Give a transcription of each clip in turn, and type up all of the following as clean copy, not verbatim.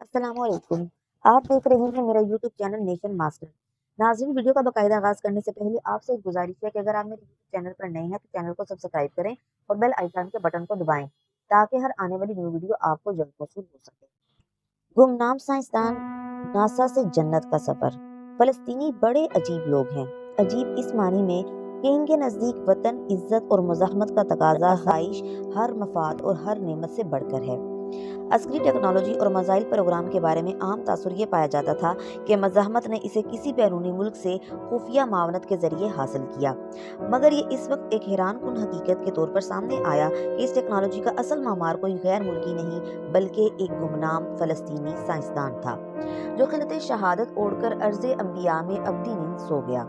अस्सलाम वालेकुम। आप देख रहे हैं मेरा यूट्यूब चैनल नेशन मास्टर। नाज़रीन, वीडियो का बाकायदा आगाज़ करने से पहले आपसे एक गुजारिश है कि अगर आप मेरे यूट्यूब चैनल पर नए हैं तो चैनल को सब्सक्राइब करें और बेल आइकन के बटन को दबाएं ताकि हर आने वाली न्यू वीडियो आपको जल्द मौसूल हो सके। गुमनाम साइंसदान, नासा से जन्नत का सफर। फलस्तीनी बड़े अजीब लोग हैं। अजीब इस मानी में कि इनके नज़दीक वतन, इज्जत और मुज़ाहमत का तकाजा ख्वाहिश हर मफाद और हर नेमत से बढ़कर है। अस्करी टेक्नोलॉजी और मज़ाइल प्रोग्राम के बारे में आम तासुर ये पाया जाता था कि मज़ाहमत ने इसे किसी बैरूनी मुल्क से खुफिया मावनत के जरिए हासिल किया, मगर ये इस वक्त एक हैरान कुन हकीकत के तौर पर सामने आया कि इस टेक्नोलॉजी का असल मामार कोई गैर मुल्की नहीं बल्कि एक गुमनाम फ़लस्तीनी साइंसदान था जो खिलते शहादत ओढ़कर अर्ज़े अंबिया में अब्दी नींद सो गया।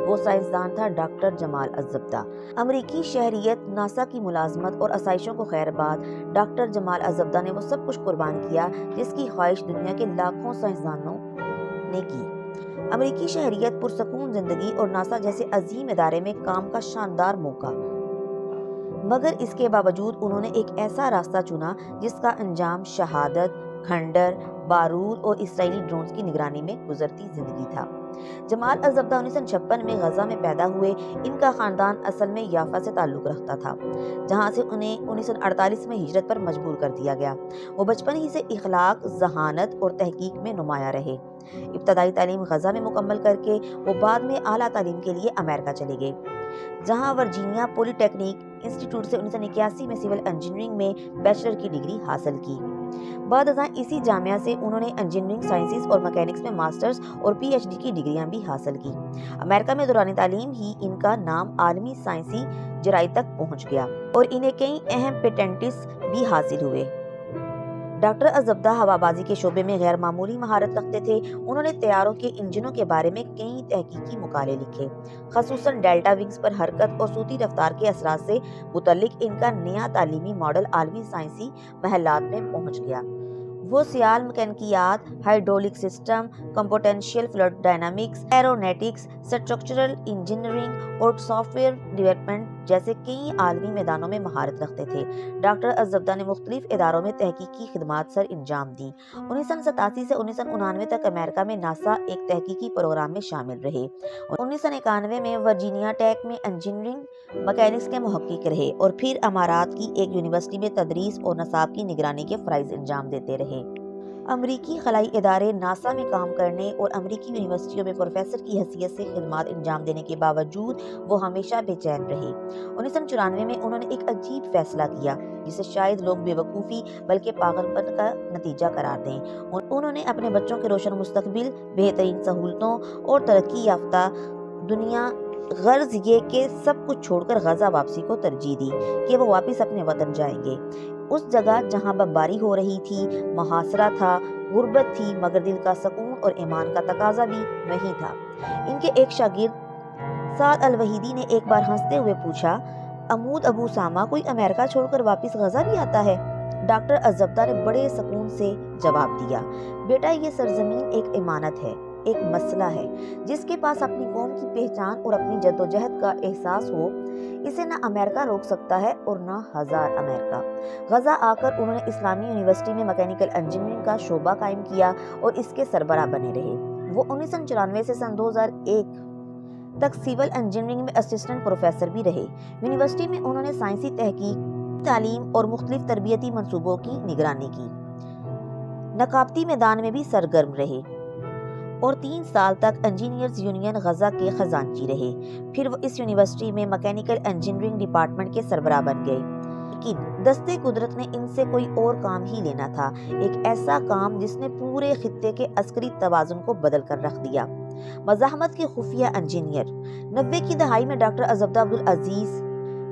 वो साइंसदान था डॉक्टर जमाल अज़्ज़ब्दा। अमरीकी शहरियत, नासा की मुलाजमत और आसाइशों को खैरबाद डॉक्टर जमाल अज़्ज़ब्दा ने वो सब कुछ कुर्बान किया जिसकी ख्वाहिश दुनिया के लाखों साइंसदानों ने की। अमरीकी शहरियत, पुरसकून जिंदगी और नासा जैसे अजीम इदारे में काम का शानदार मौका, मगर इसके बावजूद उन्होंने एक ऐसा रास्ता चुना जिसका अंजाम शहादत, खंडर, बारूद और इसराइली ड्रोन्स की निगरानी में गुजरती जिंदगी था। जमाल अज़्ज़ब्दा 1956 में गजा में पैदा हुए। इनका खानदान असल में याफा से ताल्लुक रखता था, जहां से उन्हें 1948 में हिजरत पर मजबूर कर दिया गया। वो बचपन ही से इखलाक, जहानत और तहकीक में नुमाया रहे। इब्तदाई तालीम गजा में मुकम्मल करके वो बाद में आला तालीम के लिए अमेरिका चले गए, जहां वर्जीनिया पॉलिटेक्निक इंस्टीट्यूट से 1981 में सिविल इंजीनियरिंग में बैचलर की डिग्री हासिल की। बाद इसी जामिया से उन्होंने इंजीनियरिंग साइंसेज और मैकेनिक्स में मास्टर्स और पीएचडी की डिग्रियां भी हासिल की। अमेरिका में दौरान तालीम ही इनका नाम आलमी साइंसी जराई तक पहुंच गया और इन्हें कई अहम पेटेंट्स भी हासिल हुए। डॉक्टर अज़्ज़ब्दा हवाबाजी के शोबे में गैर मामूली महारत रखते थे। उन्होंने तैयारों के इंजनों के बारे में कई तहकीकी मुकाले लिखे, खसूसन डेल्टा विंग्स पर हरकत और सूती रफ्तार के असरात से मुतल्लिक इनका नया तालीमी मॉडल आलमी साइंसी महलात में पहुंच गया। वो सियाल मैकेनिकियात, hydraulic system, computational fluid dynamics, aeronautics, structural engineering और सॉफ्टवेयर डेवलपमेंट जैसे कई आलमी मैदानों में महारत रखते थे। डॉक्टर अज़्ज़ब्दा ने मुख्तलिफ इदारों में तहकीकी खिदमात सर इंजाम दी। 1987 से 1999 तक अमेरिका में नासा एक तहकीकी प्रोग्राम में शामिल रहे। 1991 में वर्जीनिया टेक में इंजीनियरिंग मैकेनिक्स के मुहक्किक रहे और फिर अमारात की एक यूनिवर्सिटी में तदरीस और नसाब की निगरानी के फ़राइज़ इंजाम देते रहे। अमरीकी खलाई इदारे नासा में काम करने और अमरीकी यूनिवर्सिटियों में प्रोफेसर की हैसियत से खिदमात अंजाम देने के बावजूद वो हमेशा बेचैन रहे। 1994 में उन्होंने एक अजीब फैसला किया जिसे शायद लोग बेवकूफ़ी बल्कि पागलपन का नतीजा करार दें। उन्होंने अपने बच्चों के रोशन मुस्तकबिल, बेहतरीन सहूलतों और तरक्की याफ्ता दुनिया गर्ज ये कि सब कुछ छोड़कर गजा वापसी को तरजीह दी कि वो वापस अपने वतन जाएंगे, उस जगह जहां बमबारी हो रही थी, मुहासरा था, गुर्बत थी, मगर दिल का सुकून और ईमान का तकाजा भी वहीं था। इनके एक शागिर्द साद अल वहीदी ने एक बार हंसते हुए पूछा, अमूद अबू सामा, कोई अमेरिका छोड़कर वापस गजा भी आता है? डॉक्टर अज़्ज़ब्दा ने बड़े सुकून से जवाब दिया, बेटा, ये सरजमीन एक इमानत है, एक मसला है। जिसके पास अपनी कौम की पहचान और अपनी जद्दोजहद का एहसास हो, इसे ना अमेरिका रोक सकता है और ना हजार अमेरिका। गजा आकर उन्होंने इस्लामी यूनिवर्सिटी में मैकेनिकल इंजीनियरिंग का शोबा कायम किया और इसके सरबराह बने रहे। वो 1994 से सन 2001 तक सिविल इंजीनियरिंग में असिस्टेंट प्रोफेसर भी रहे। यूनिवर्सिटी में उन्होंने साइंसी तहकीक, तालीम और मुख्तलिफ तरबियती मंसूबों की निगरानी की। नकाबती मैदान में भी सरगर्म रहे और 3 साल तक इंजीनियर्स यूनियन गजा के खजांची रहे। फिर वो इस यूनिवर्सिटी में मैकेनिकल इंजीनियरिंग डिपार्टमेंट के सरबराह बन गए। लेकिन दस्ते कुदरत ने इनसे कोई और काम ही लेना था, एक ऐसा काम जिसने पूरे खित्ते के अस्करी तवाज़ुन को बदल कर रख दिया। मज़ाहमत के खुफिया इंजीनियर। 90 की दहाई में डॉक्टर अज़्ज़ब्दा अब्दुल अजीज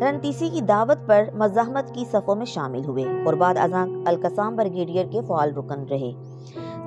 रनतीसी की दावत पर मज़ाहमत की सफ़ों में शामिल हुए और बाद अज़ां अल-कसाम ब्रिगेडियर के फ़ाल रुकन रहे।